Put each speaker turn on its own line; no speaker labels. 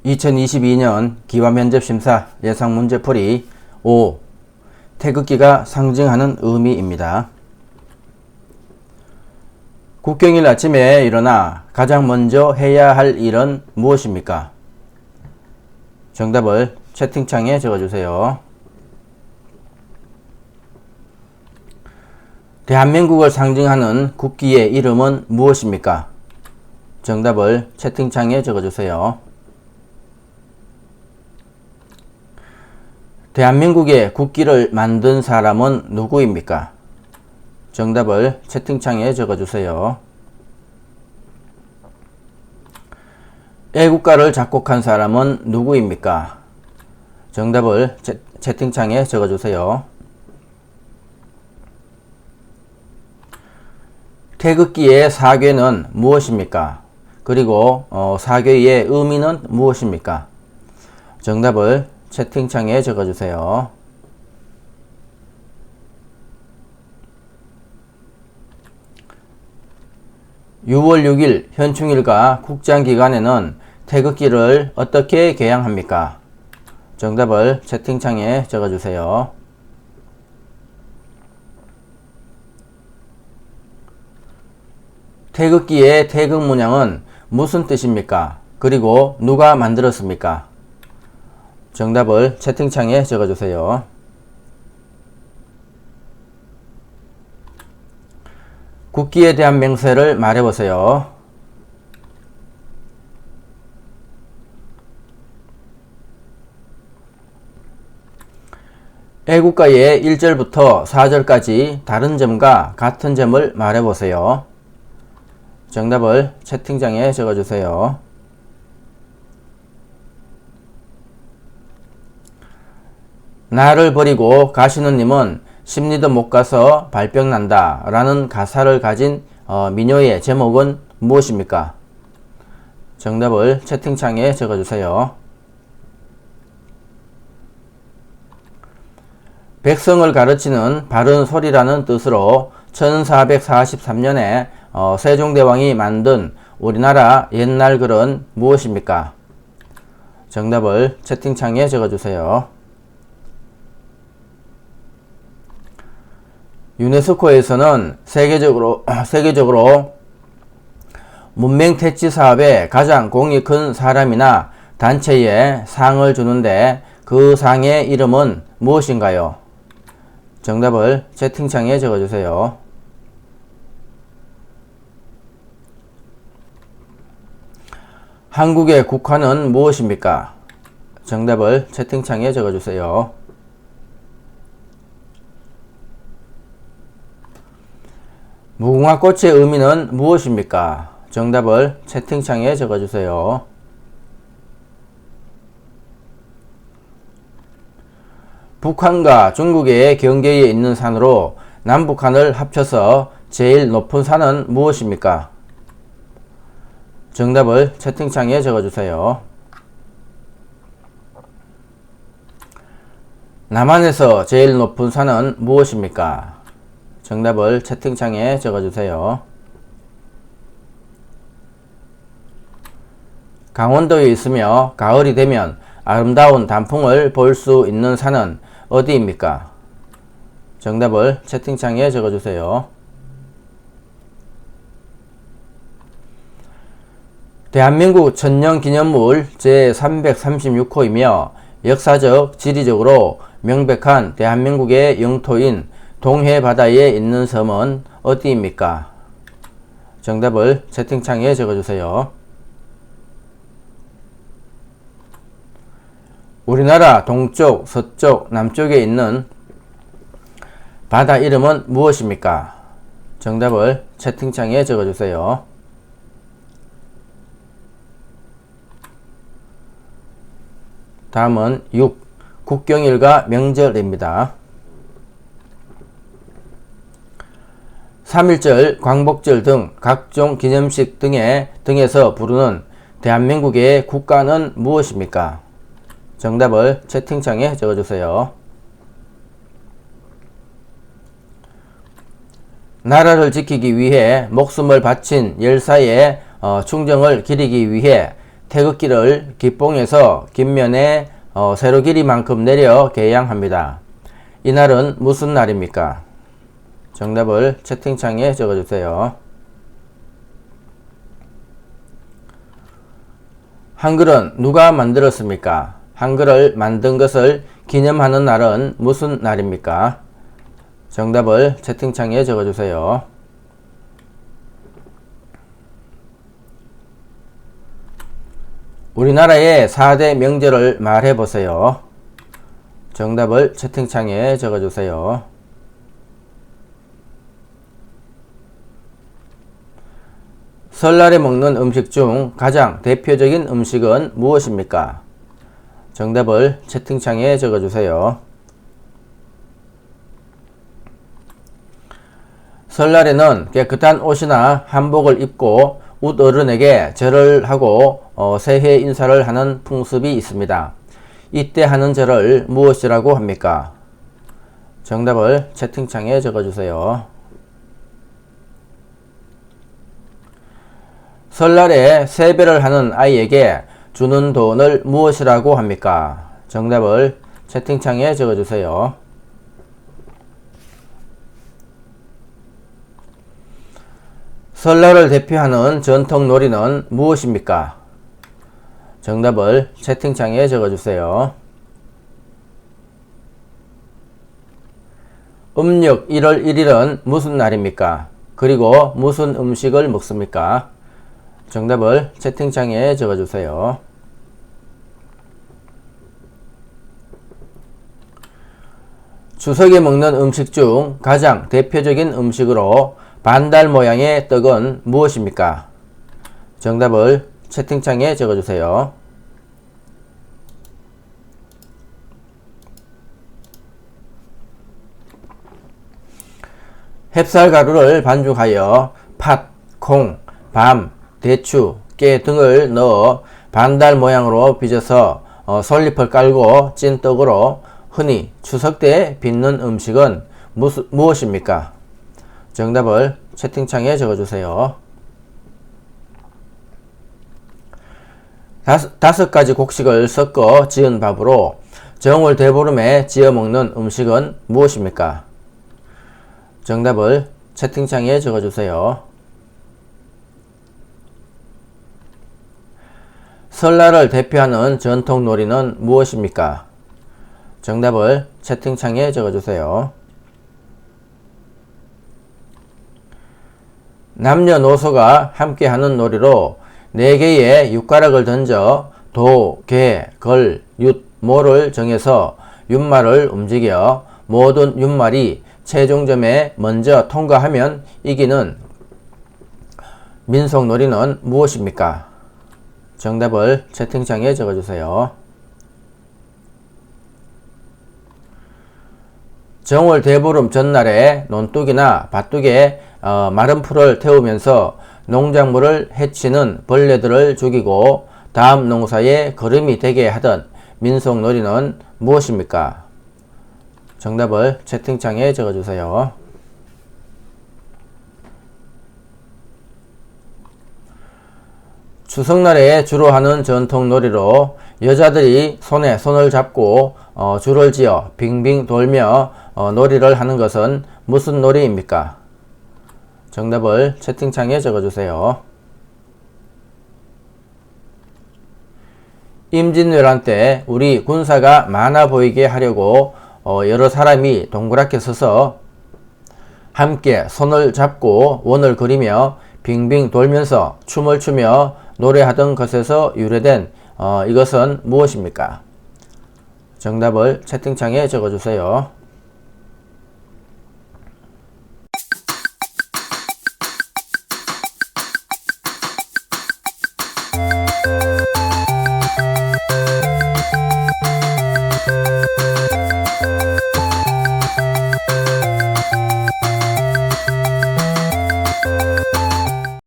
2022년 기화면접심사 예상문제풀이 5. 태극기가 상징하는 의미입니다. 국경일 아침에 일어나 가장 먼저 해야 할 일은 무엇입니까? 정답을 채팅창에 적어주세요. 대한민국을 상징하는 국기의 이름은 무엇입니까? 정답을 채팅창에 적어주세요. 대한민국의 국기를 만든 사람은 누구입니까? 정답을 채팅창에 적어주세요. 애국가를 작곡한 사람은 누구입니까? 정답을 채팅창에 적어주세요. 태극기의 사괴는 무엇입니까? 그리고 사괴의 의미는 무엇입니까? 정답을 채팅창에 적어주세요. (6월 6일) 현충일과 국장기간에는 태극기를 어떻게 개양합니까? 정답을 채팅창에 적어주세요. 태극기의 태극 문양은 무슨 뜻입니까? 그리고 누가 만들었습니까? 정답을 채팅창에 적어주세요. 국기에 대한 맹세를 말해보세요. 애국가의 1절부터 4절까지 다른 점과 같은 점을 말해보세요. 정답을 채팅창에 적어주세요. 나를 버리고 가시는 님은 심리도 못 가서 발병 난다 라는 가사를 가진 민요의 제목은 무엇입니까? 정답을 채팅창에 적어주세요. 백성을 가르치는 바른 소리라는 뜻으로 1443년에 세종대왕이 만든 우리나라 옛날 글은 무엇입니까? 정답을 채팅창에 적어주세요. 유네스코에서는 세계적으로 문명 퇴치 사업에 가장 공이 큰 사람이나 단체에 상을 주는데 그 상의 이름은 무엇인가요? 정답을 채팅창에 적어주세요. 한국의 국화는 무엇입니까? 정답을 채팅창에 적어주세요. 무궁화꽃의 의미는 무엇입니까? 정답을 채팅창에 적어주세요. 북한과 중국의 경계에 있는 산으로 남북한을 합쳐서 제일 높은 산은 무엇입니까? 정답을 채팅창에 적어주세요. 남한에서 제일 높은 산은 무엇입니까? 정답을 채팅창에 적어주세요. 강원도에 있으며 가을이 되면 아름다운 단풍을 볼 수 있는 산은 어디입니까? 정답을 채팅창에 적어주세요. 대한민국 천년기념물 제336호이며 역사적, 지리적으로 명백한 대한민국의 영토인 동해바다에 있는 섬은 어디입니까? 정답을 채팅창에 적어주세요. 우리나라 동쪽, 서쪽, 남쪽에 있는 바다 이름은 무엇입니까? 정답을 채팅창에 적어주세요. 다음은 6. 국경일과 명절입니다. 3.1절, 광복절 등 각종 기념식 등에서 부르는 대한민국의 국가는 무엇입니까? 정답을 채팅창에 적어주세요. 나라를 지키기 위해 목숨을 바친 열사의 충정을 기리기 위해 태극기를 기봉에서 깃면에 세로 길이만큼 내려 개양합니다. 이날은 무슨 날입니까? 정답을 채팅창에 적어주세요. 한글은 누가 만들었습니까? 한글을 만든 것을 기념하는 날은 무슨 날입니까? 정답을 채팅창에 적어주세요. 우리나라의 4대 명절을 말해보세요. 정답을 채팅창에 적어주세요. 설날에 먹는 음식 중 가장 대표적인 음식은 무엇입니까? 정답을 채팅창에 적어주세요. 설날에는 깨끗한 옷이나 한복을 입고 웃어른에게 절을 하고 새해 인사를 하는 풍습이 있습니다. 이때 하는 절을 무엇이라고 합니까? 정답을 채팅창에 적어주세요. 설날에 세배를 하는 아이에게 주는 돈을 무엇이라고 합니까? 정답을 채팅창에 적어주세요. 설날을 대표하는 전통 놀이는 무엇입니까? 정답을 채팅창에 적어주세요. 음력 1월 1일은 무슨 날입니까? 그리고 무슨 음식을 먹습니까? 정답을 채팅창에 적어주세요. 추석에 먹는 음식 중 가장 대표적인 음식으로 반달 모양의 떡은 무엇입니까? 정답을 채팅창에 적어주세요. 햅쌀가루를 반죽하여 팥, 콩, 밤, 대추, 깨 등을 넣어 반달 모양으로 빚어서 솔잎을 깔고 찐 떡으로 흔히 추석 때 빚는 음식은 무엇입니까? 정답을 채팅창에 적어주세요. 5가지 곡식을 섞어 지은 밥으로 정월 대보름에 지어 먹는 음식은 무엇입니까? 정답을 채팅창에 적어주세요. 설날을 대표하는 전통 놀이는 무엇입니까? 정답을 채팅창에 적어주세요. 남녀노소가 함께하는 놀이로 4개의 육가락을 던져 도, 개, 걸, 윷, 모를 정해서 윷말을 움직여 모든 윷말이 최종점에 먼저 통과하면 이기는 민속놀이는 무엇입니까? 정답을 채팅창에 적어주세요. 정월 대보름 전날에 논둑이나 밭둑에 마른 풀을 태우면서 농작물을 해치는 벌레들을 죽이고 다음 농사에 거름이 되게 하던 민속놀이는 무엇입니까? 정답을 채팅창에 적어주세요. 추석날에 주로 하는 전통놀이로 여자들이 손에 손을 잡고 줄을 지어 빙빙 돌며 놀이를 하는 것은 무슨 놀이입니까? 정답을 채팅창에 적어주세요. 임진왜란 때 우리 군사가 많아 보이게 하려고 여러 사람이 동그랗게 서서 함께 손을 잡고 원을 그리며 빙빙 돌면서 춤을 추며 노래하던 것에서 유래된 이것은 무엇입니까? 정답을 채팅창에 적어주세요.